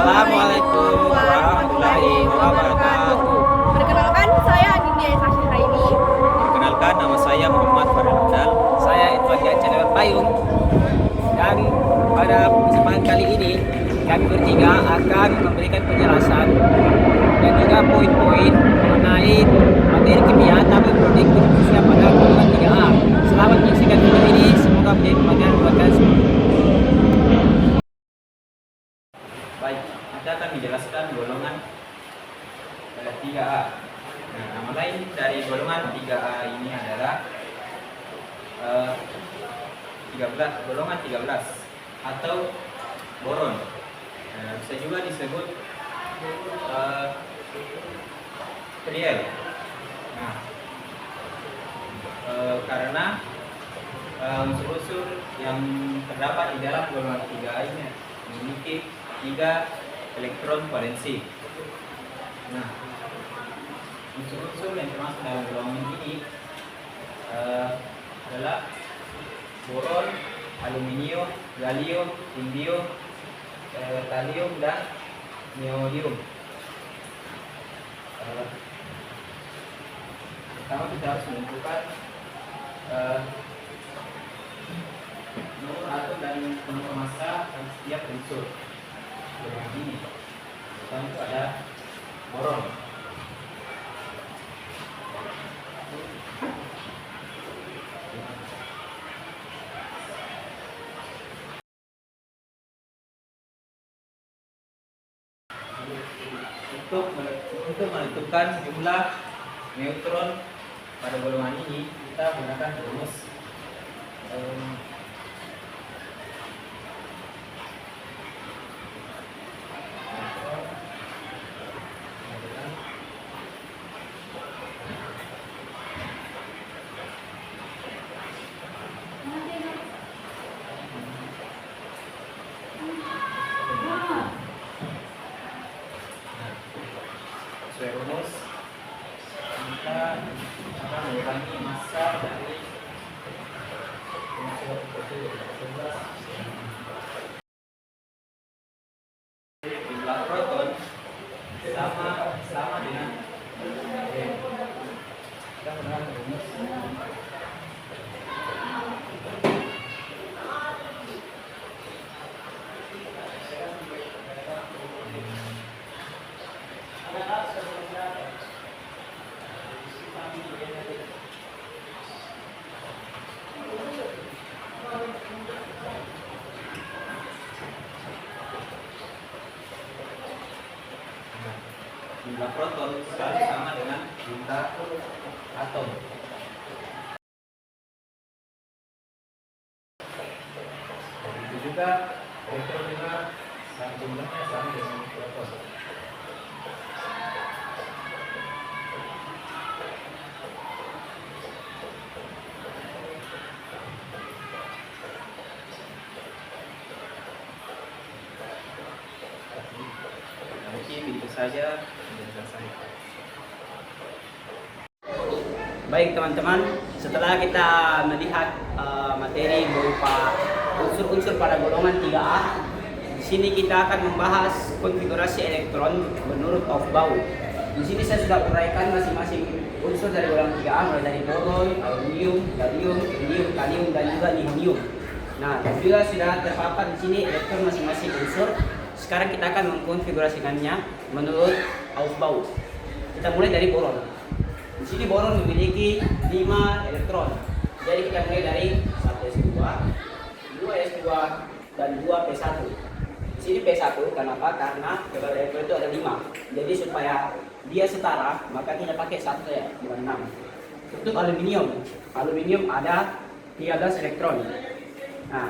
Assalamualaikum warahmatullahi wabarakatuh. Perkenalkan, saya Adinda Tasya ini. Perkenalkan, nama saya Muhammad Farhanudal. Saya Edward Ganjar Payung. Dan pada kesempatan kali ini kami bertiga akan memberikan penjelasan dan juga poin-poin mengenai materi kimia tabel produktif khususnya pada golongan 3A. Selamat menyaksikan video ini, semoga menjadi pembelajaran buat kalian semua. Baik, kita akan menjelaskan golongan 3A. Nah, nama lain dari golongan 3A ini adalah 13, golongan 13 atau boron. Bisa juga disebut triel. Nah, karena unsur-unsur yang terdapat di dalam golongan 3A ini memiliki 3 elektron valensi. Nah, unsur-unsur yang termasuk dalam golongan ini adalah boron, aluminium, gallium, indium, thallium, dan neodymium. Pertama kita harus menentukan nomor atom dan nomor massa setiap unsur golongan ini. Pertama itu ada boron. Untuk menentukan jumlah neutron pada golongan ini, kita menggunakan rumus sesuai rumus kita akan mengurangi massa dari unsur tersebut. Jumlah proton sama dengan kita menggunakan rumus jumlah proton selalu sama dengan jumlah atom. Begitu juga elektron juga jumlahnya sama dengan proton. Mungkin itu saja penjelasan saya. Baik teman-teman, setelah kita melihat materi berupa unsur-unsur pada golongan 3A, di sini kita akan membahas konfigurasi elektron menurut Aufbau. Di sini saya sudah uraikan masing-masing unsur dari golongan 3A, mulai dari boron, aluminium, gallium, indium, thallium, dan juga neodymium. Nah, juga sudah terpampang di sini elektron masing-masing unsur. Sekarang kita akan mengkonfigurasikannya menurut Aufbau. Kita mulai dari boron. Di sini boron memiliki 5 elektron. Jadi kita mulai dari 1s2, 2s2, dan 2p1. Di sini p1 kenapa? Karena jumlah elektron itu ada 5. Jadi supaya dia setara, maka kita pakai 1 saja, bukan 6. Untuk aluminium, aluminium ada 13 elektron. Nah,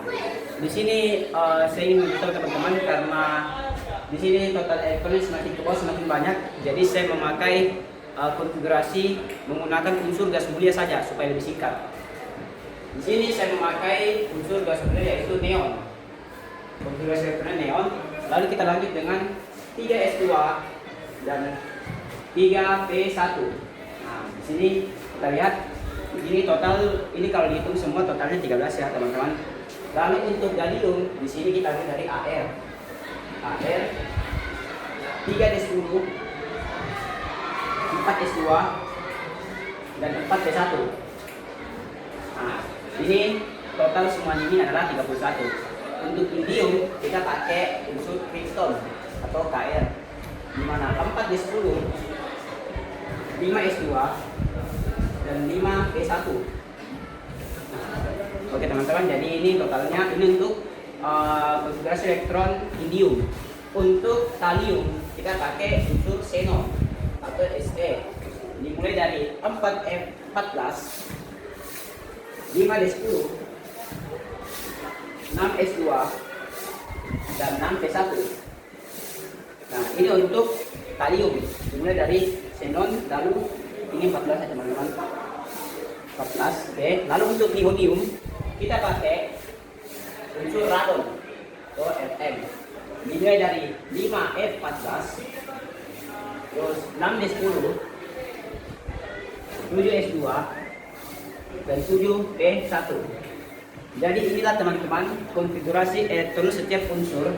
di sini saya ingin memberitahu teman-teman karena di sini total elektronnya semakin ke bawah semakin banyak, jadi saya memakai konfigurasi menggunakan unsur gas mulia saja supaya lebih singkat. Di sini saya memakai unsur gas mulia yaitu neon. Konfigurasi elektronnya neon. Lalu kita lanjut dengan 3s2 dan 3p1. Nah, di sini kita lihat ini total, ini kalau dihitung semua totalnya 13 ya teman-teman. Lalu untuk gallium di sini kita ambil dari AR. AR 3D10, 4S2, dan 4P1. Nah, ini total semua ini adalah 31. Untuk indium kita pakai unsur krypton atau Kr, di mana 4D10, 5S2, dan 5P1. Oke teman-teman, jadi ini totalnya ini untuk konfigurasi elektron indium. Untuk talium kita pakai unsur xenon atau Se, dimulai dari 4F14, 5D10, 6S2, dan 6P1. Nah ini untuk talium, dimulai dari xenon, lalu ini 14 ya teman-teman, 14. Oke, lalu untuk neodymium kita pakai unsur radon atau Rm, dimulai dari 5F14, terus 6D10, 7S2, dan 7P1. Jadi inilah teman-teman konfigurasi elektron setiap unsur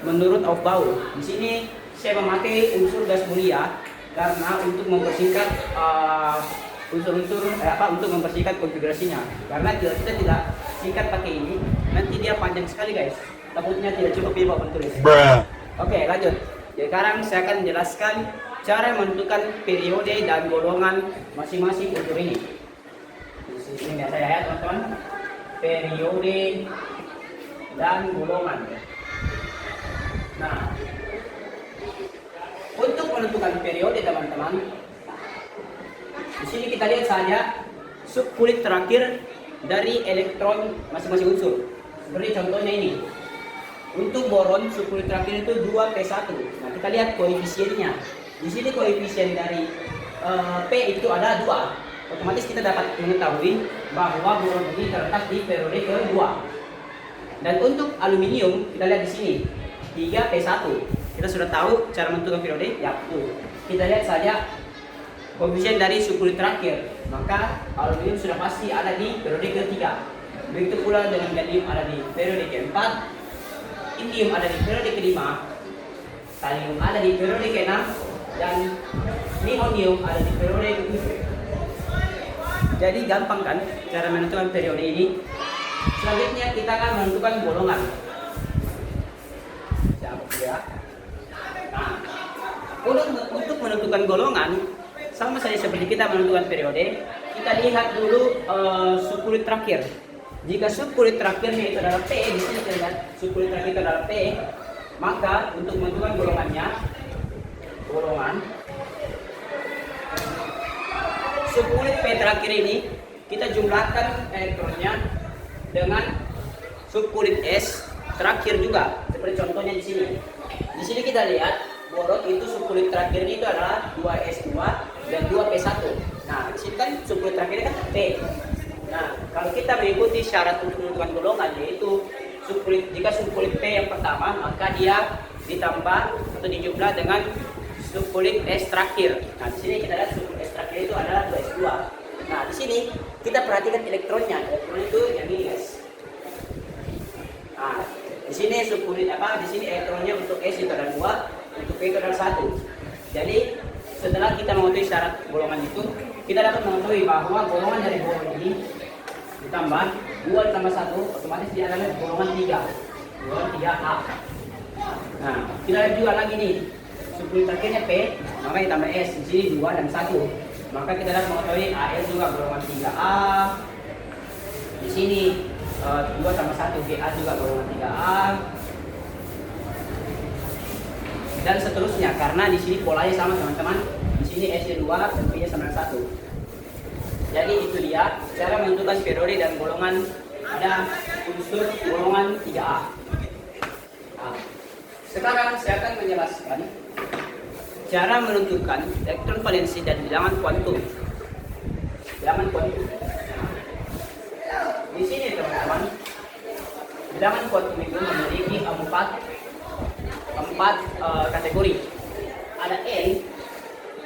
menurut Aufbau. Di sini saya memakai unsur gas mulia karena untuk mempersingkat unsur-unsur untuk mempersingkat konfigurasinya. Karena kita tidak singkat pakai ini, nanti dia panjang sekali guys. Takutnya tidak cukup dia bawa penulis. Oke, lanjut. Jadi sekarang saya akan menjelaskan cara menentukan periode dan golongan masing-masing unsur ini. Di sini biasa ya teman-teman. Periode dan golongan. Nah, untuk menentukan periode teman-teman, di sini kita lihat saja subkulit terakhir dari elektron masing-masing unsur. Seperti contohnya ini. Untuk boron subkulit terakhir itu 2P1. Nah, kita lihat koefisiennya. Di sini koefisien dari P itu ada 2. Otomatis kita dapat mengetahui bahwa boron ini terletak di periode kedua. Dan untuk aluminium kita lihat di sini 3P1. Kita sudah tahu cara menentukan periode. Ya, kita lihat saja koefisien dari subkulit terakhir, maka aluminium sudah pasti ada di periode ketiga. Begitu pula dengan gallium ada di periode keempat, indium ada di periode kelima, talium ada di periode keenam, dan neodymium ada di periode ketujuh. Jadi gampang kan cara menentukan periode ini. Selanjutnya kita akan menentukan golongan. Ya. Nah, untuk menentukan golongan sama saja seperti kita menentukan periode. Kita lihat dulu subkulit terakhir. Jika subkulit terakhirnya itu adalah P, di sini kita lihat subkulit terakhir itu adalah P, maka untuk menentukan golongan subkulit P terakhir ini kita jumlahkan elektronnya dengan subkulit S terakhir juga. Seperti contohnya di sini. Di sini kita lihat boron itu subkulit terakhirnya itu adalah 2S2 dan 2P1. Nah, di sini kan subkulit terakhirnya kan P. Nah, kalau kita mengikuti syarat untuk menentukan golongan, yaitu jika subkulit P yang pertama, maka dia ditambah atau dijumlah dengan subkulit S terakhir. Nah, di sini kita lihat subkulit S terakhir itu adalah 2S2. Nah, di sini kita perhatikan elektronnya. Elektron itu yang ini, guys. Nah, di sini subkulit di sini elektronnya untuk S itu ada 2, untuk P itu ada 1. Jadi setelah kita mengetahui syarat golongan itu, kita dapat mengetahui bahwa golongan dari boron ini ditambah 2 ditambah 1, otomatis dia adalah golongan 3. Golongan 3A. Nah, kita lihat juga lagi nih, subkulit terakhirnya P, maka ditambah S, di sini 2 dan 1. Maka kita dapat mengetahui Al juga golongan 3A. Di sini 2 tambah 1, GA juga golongan 3A. Dan seterusnya, karena di sini polanya sama teman-teman. Di sini S-nya 2 dan P-nya sama 1. Jadi itu dia cara menentukan periode dan golongan pada unsur golongan 3A. Nah, sekarang saya akan menjelaskan cara menentukan elektron valensi dan bilangan kuantum. Bilangan kuantum. Di sini teman-teman, bilangan kuantum itu memiliki empat kategori. Ada N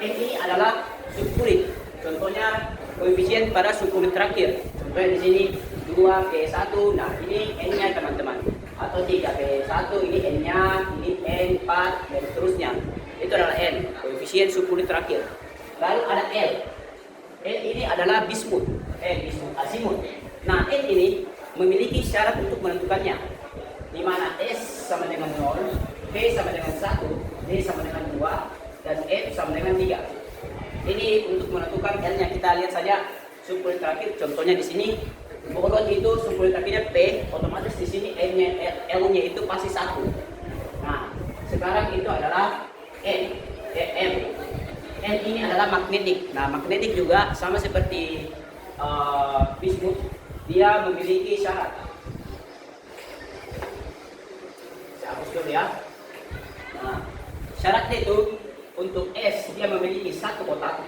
ini adalah subkulit. Contohnya koefisien pada subkulit terakhir. Contohnya di sini 2P1. Nah, ini N-nya teman-teman. Atau 3P1, ini N-nya, ini N4 dan seterusnya. itu adalah N, koefisien suku terakhir. Lalu ada L. L ini adalah bismut, bismut azimut. Nah, N ini memiliki syarat untuk menentukannya, di mana S sama dengan 0, P sama dengan 1, D sama dengan 2, dan F sama dengan 3. Ini untuk menentukan L-nya. Kita lihat saja suku terakhir. Contohnya di sini, boron itu suku terakhirnya P, otomatis di sini L-nya itu pasti 1. Nah, sekarang itu adalah N, M. N ini adalah magnetik. Nah, magnetik juga sama seperti bismut, dia memiliki syarat. Saya hapus dulu ya. Nah, syaratnya itu untuk S dia memiliki 1 kotak,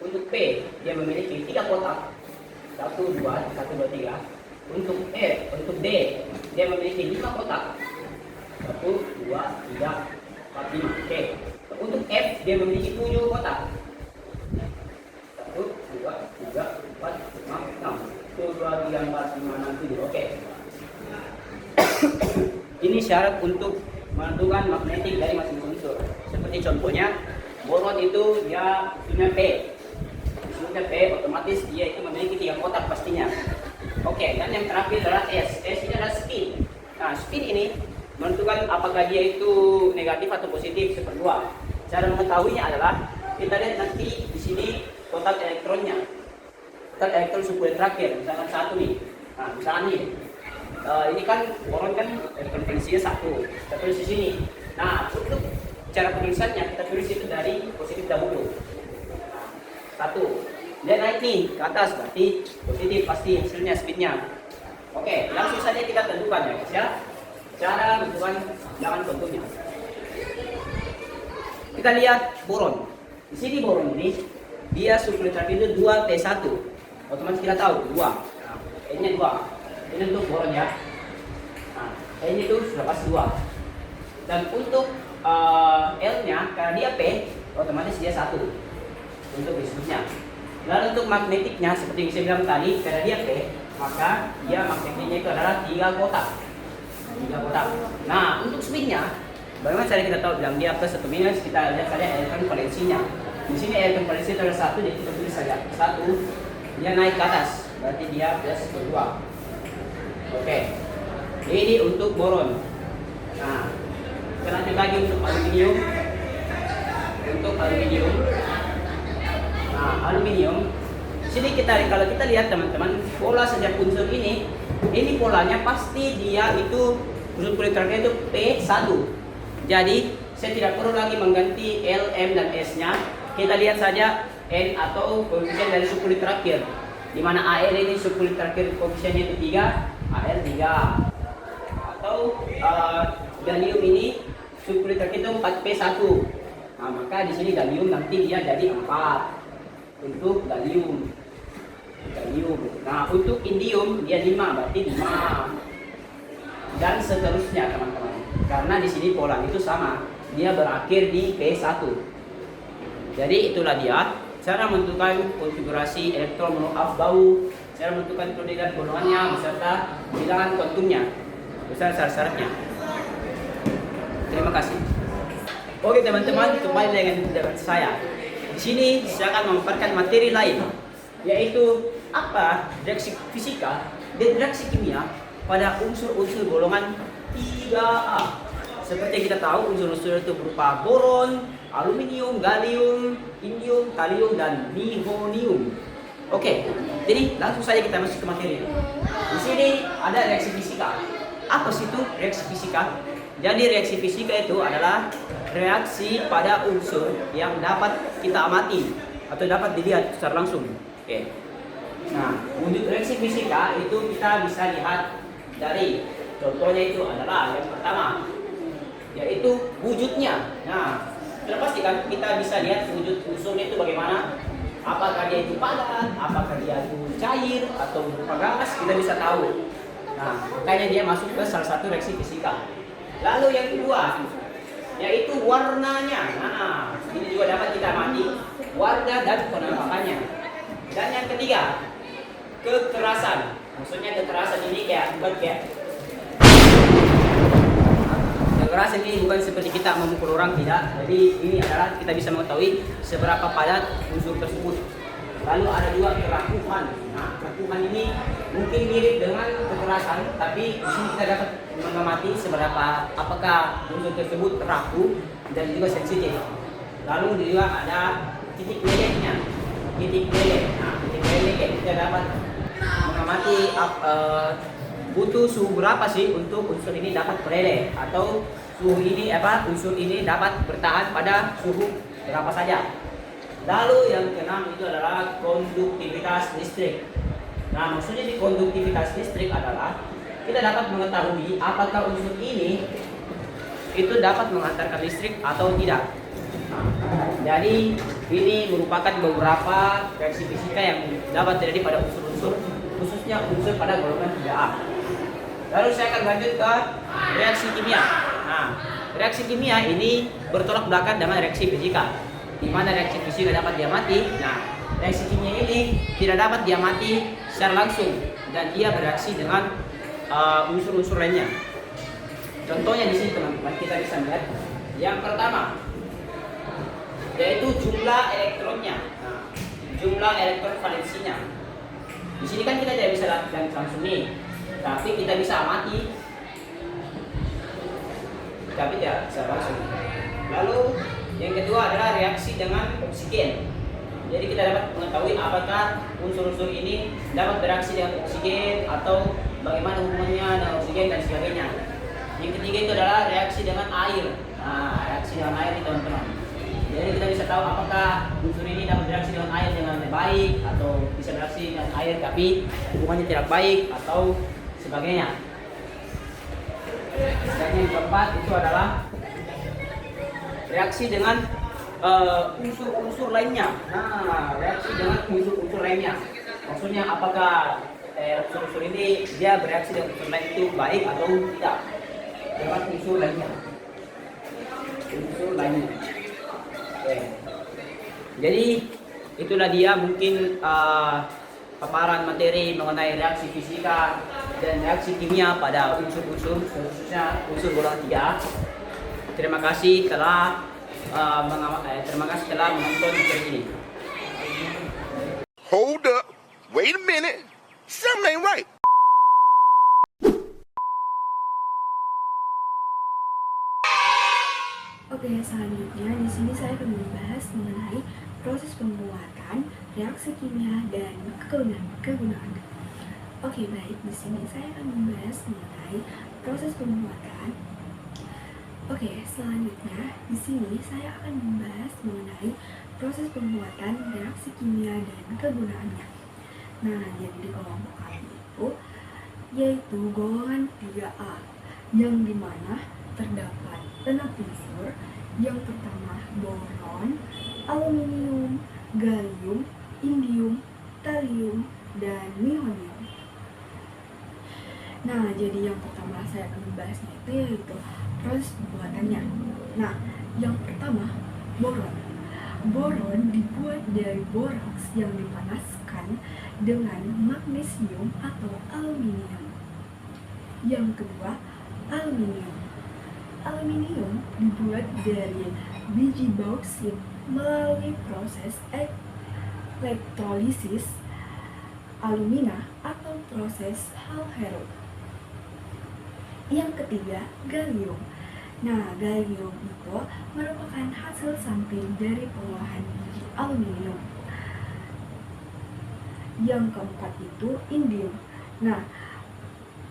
untuk P dia memiliki 3 kotak, 1, 2, 3. Untuk F, untuk D dia memiliki 5 kotak, 1, 2, 3, 4, 5. Oke. Untuk F dia memiliki 7 kotak, 1, 2, 3, 4, 5, 6. 1, 2, 3, 4, 5, 6, 7. Oke. Ini syarat untuk menentukan magnetik dari masing-masing unsur. Seperti contohnya, boron itu dia punya P. Punya P, otomatis dia itu memiliki 3 kotak pastinya. Oke, dan yang terakhir adalah S. S ini adalah spin. Nah, spin ini menentukan apakah dia itu negatif atau positif seperdua. Cara mengetahuinya adalah kita lihat nanti di sini total elektronnya. Total elektron suku terakhir, misalkan 1 nih. Nah, misalkan nih, ini kan boron kan elektron potensinya 1. Kita tulis di sini. Nah, untuk cara penulisannya kita tulis itu dari positif dahulu. 1. Dia naik nih ke atas, berarti positif pasti hasilnya spinnya. Oke, langsung saja kita tentukan ya guys ya. Cara menentukan jangan contohnya. Kita lihat boron. Di sini boron ini dia suku terakhir itu 2P1. Otomatis kita tahu 2. Nah, ini 2. Ini untuk boron ya. Nah, ini tuh sudah pasti 2. Dan untuk L-nya karena dia P, otomatis dia 1 untuk bismutnya. Lalu untuk magnetiknya seperti yang saya bilang tadi, karena dia P, maka dia magnetiknya itu adalah 3 kotak. 3 kotak. Nah, untuk spinnya, bagaimana cara kita tahu bilang dia plus atau minus? Kita lihat saja elektron valensinya. Di sini elektron valensi itu adalah 1, jadi kita tulis saja 1. Dia naik ke atas, berarti dia plus 2. Oke. Ini untuk boron. Nah, kita lanjut lagi untuk aluminium. Untuk aluminium. Nah, aluminium. Sini kalau kita lihat teman-teman, pola sejak unsur ini polanya pasti dia itu unsur kulit terakhir itu P1. Jadi saya tidak perlu lagi mengganti L, M dan S-nya. Kita lihat saja N atau koefisien dari suku kulit terakhir. Di mana Al ini suku kulit terakhir koefisiennya itu 3, Al 3. Atau gallium ini suku kulit terakhir itu 4P1. Nah, maka di sini gallium nanti dia jadi 4. Untuk gallium. Nah, untuk indium dia 5, berarti 5. Dan seterusnya teman-teman. Karena di sini pola itu sama, dia berakhir di P1. Jadi itulah dia cara menentukan konfigurasi elektron menurut Aufbau, cara menentukan perbedaan golongannya beserta bilangan kuantumnya beserta syarat-syaratnya. Terima kasih. Oke teman-teman, kembali dengan saya. Di sini saya akan memaparkan materi lain, yaitu apa reaksi fisika dan reaksi kimia pada unsur-unsur golongan 3A. Seperti yang kita tahu, unsur-unsur itu berupa boron, aluminium, gallium, indium, kalium, dan nihonium. Oke, jadi langsung saja kita masuk ke materi. Di sini ada reaksi fisika. Apa sih itu reaksi fisika? Jadi reaksi fisika itu adalah reaksi pada unsur yang dapat kita amati atau dapat dilihat secara langsung. Oke. Nah, wujud reaksi fisika itu kita bisa lihat dari contohnya itu adalah yang pertama, yaitu wujudnya. Nah, sudah pasti kan kita bisa lihat wujud unsurnya itu bagaimana. Apakah dia itu padat, apakah dia itu cair atau berupa gas, kita bisa tahu. Nah, makanya dia masuk ke salah satu reaksi fisika. Lalu yang kedua, yaitu warnanya. Nah, ini juga dapat kita amati warna dan penampakannya. Dan yang ketiga, kekerasan. Maksudnya kekerasan ini kayak pembahasan ini bukan seperti kita memukul orang, tidak. Jadi ini adalah kita bisa mengetahui seberapa padat unsur tersebut. Lalu ada juga kerakuhan. Nah, kerakuhan ini mungkin mirip dengan kekerasan, tapi di sini kita dapat mengamati seberapa apakah unsur tersebut rapuh dan juga sensitif. Lalu juga ada titik lelehnya. Titik leleh. Nah, titik leleh kita dapat mengamati butuh suhu berapa sih untuk unsur ini dapat meleleh, atau suhu ini unsur ini dapat bertahan pada suhu berapa saja. Lalu yang keenam itu adalah konduktivitas listrik. Nah, maksudnya di konduktivitas listrik adalah kita dapat mengetahui apakah unsur ini itu dapat menghantarkan listrik atau tidak. Nah, jadi ini merupakan beberapa reaksi fisika yang dapat terjadi pada unsur-unsur, khususnya unsur pada golongan 3A. Lalu saya akan lanjut ke reaksi kimia. Nah, reaksi kimia ini bertolak belakang dengan reaksi fisika, di mana reaksi fisika dapat diamati. Nah, reaksi kimia ini tidak dapat diamati secara langsung dan ia bereaksi dengan unsur-unsur lainnya. Contohnya di sini teman-teman kita bisa melihat yang pertama yaitu jumlah elektronnya. Nah, jumlah elektron valensinya. Di sini kan kita tidak bisa lihat langsung nih, tapi kita bisa amati. Tapi tidak bisa langsung. Lalu yang kedua adalah reaksi dengan oksigen. Jadi kita dapat mengetahui apakah unsur-unsur ini dapat bereaksi dengan oksigen atau bagaimana hubungannya dengan oksigen dan sebagainya. Yang ketiga itu adalah reaksi dengan air. Nah, reaksi dengan air ini teman-teman. Jadi kita bisa tahu apakah unsur ini dapat bereaksi dengan air dengan baik atau bisa bereaksi dengan air tapi hubungannya tidak baik atau sebagainya. Dan yang keempat itu adalah reaksi dengan unsur-unsur lainnya. Nah, reaksi dengan unsur-unsur lainnya. Maksudnya apakah unsur-unsur ini dia bereaksi dengan unsur lain itu baik atau tidak dengan unsur lainnya. Unsur lainnya. Oke. Jadi itulah dia mungkin paparan materi mengenai reaksi fisika dan reaksi kimia pada unsur-unsur, khususnya unsur golongan 3A. Terima kasih telah menonton materi ini. Hold up. Wait a minute. Something ain't right. Oke, selanjutnya di sini saya akan membahas mengenai proses pembuatan, reaksi kimia, dan kegunaan. Oke, baik. Di sini saya akan membahas mengenai proses pembuatan. Oke, selanjutnya di sini saya akan membahas mengenai proses pembuatan, reaksi kimia, dan kegunaannya. Nah, jadi di kelompok kali itu yaitu golongan 3A, yang dimana terdapat 6 unsur. Yang pertama boron, aluminium, gallium, indium, thallium, dan nihonium. Nah, jadi yang pertama saya akan membahasnya itu yaitu proses pembuatannya. Nah, yang pertama boron. Boron dibuat dari boraks yang dipanaskan dengan magnesium atau aluminium. Yang kedua, aluminium. Aluminium dibuat dari biji bauksit melalui proses elektrolisis alumina atau proses Hall-Héroult. Yang ketiga, gallium. Nah, gallium itu merupakan hasil samping dari pengolahan biji aluminium. Yang keempat itu indium. Nah,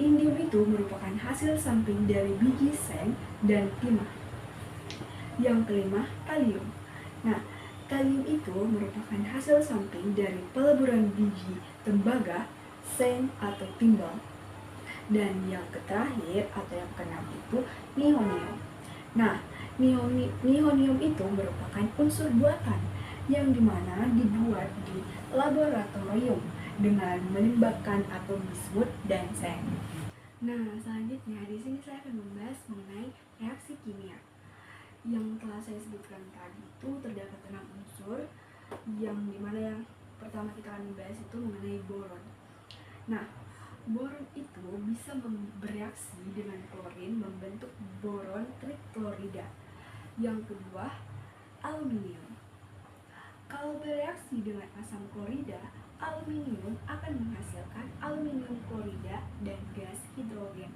indium itu merupakan hasil samping dari biji seng dan timah. Yang kelima, thallium. Nah, thallium itu merupakan hasil samping dari peleburan biji tembaga, seng atau timbal. Dan yang terakhir atau yang keenam itu nihonium. Nah, nihonium itu merupakan unsur buatan yang dimana dibuat di laboratorium dengan melibatkan atom bismut dan seng. Nah, selanjutnya di sini saya akan membahas mengenai reaksi kimia. Yang telah saya sebutkan tadi itu terdapat 6 unsur, yang dimana yang pertama kita akan membahas itu mengenai boron. Nah, Boron itu bisa bereaksi dengan klorin membentuk boron triklorida. Yang kedua, aluminium. Kalau bereaksi dengan asam klorida, aluminium akan menghasilkan aluminium klorida dan gas hidrogen.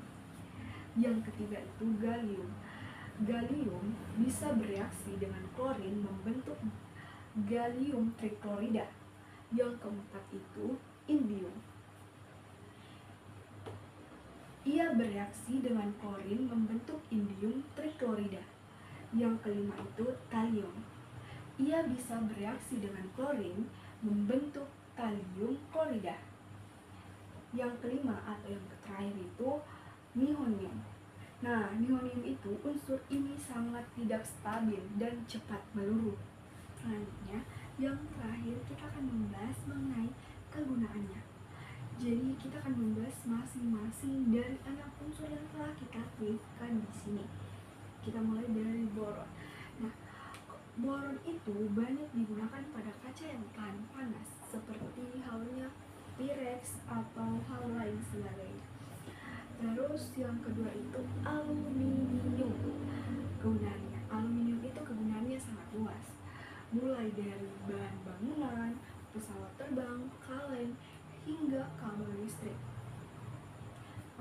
Yang ketiga itu gallium. Gallium bisa bereaksi dengan klorin membentuk gallium triklorida. Yang keempat itu indium. Ia bereaksi dengan klorin membentuk indium triklorida. Yang kelima itu talium. Ia bisa bereaksi dengan klorin membentuk talium klorida. Yang kelima atau yang terakhir itu nihonium. Nah, nihonium itu unsur ini sangat tidak stabil dan cepat meluruh. Selanjutnya, yang terakhir kita akan membahas mengenai kegunaannya. Jadi kita akan membahas masing-masing dari 6 unsur yang telah kita tuliskan di sini. Kita mulai dari boron. Nah, boron itu banyak digunakan pada kaca yang tahan panas, seperti halnya Pyrex atau hal lain sebagainya. Terus yang kedua itu aluminium. Kegunaannya, aluminium itu kegunaannya sangat luas, mulai dari bahan bangunan, pesawat terbang, kaleng, hingga kabel listrik.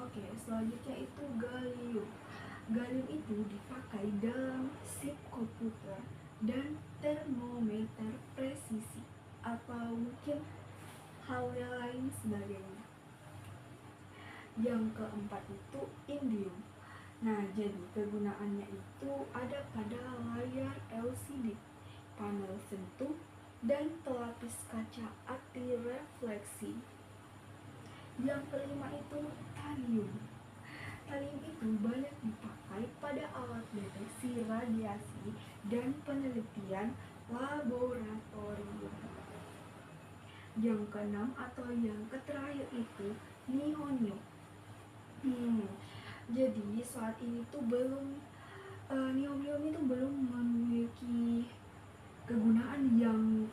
Oke, selanjutnya itu gallium. Gallium itu dipakai dalam chip komputer dan termometer presisi atau mungkin hal yang lain sebagainya. Yang keempat itu indium. Nah, jadi kegunaannya itu ada pada layar LCD, panel sentuh, dan pelapis kaca anti refleksi. Yang kelima itu talium. Talium itu banyak dipakai pada alat deteksi radiasi dan penelitian laboratorium. Yang keenam atau yang terakhir itu nihonium. Jadi saat ini tuh nihonium itu belum memiliki kegunaan yang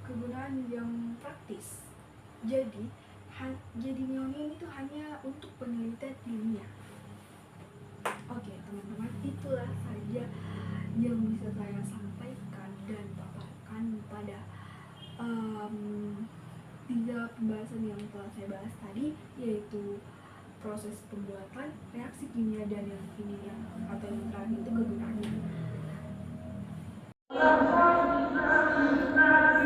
kegunaan yang praktis. Jadi nihonium itu hanya untuk penelitian ilmiah. Oke, teman-teman, itulah saja yang bisa saya sampaikan dan paparkan pada 3 pembahasan yang telah saya bahas tadi, yaitu proses pembuatan, reaksi kimia, dan yang terakhir itu kegunaannya.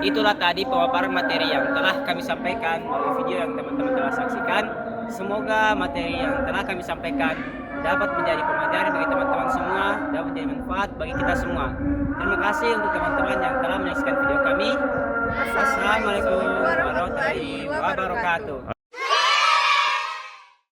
Itulah tadi pemaparan materi yang telah kami sampaikan melalui video yang teman-teman telah saksikan. Semoga materi yang telah kami sampaikan dapat menjadi pembelajaran bagi teman-teman semua, dapat menjadi manfaat bagi kita semua. Terima kasih untuk teman-teman yang telah menyaksikan video kami. Wassalamualaikum warahmatullahi wabarakatuh.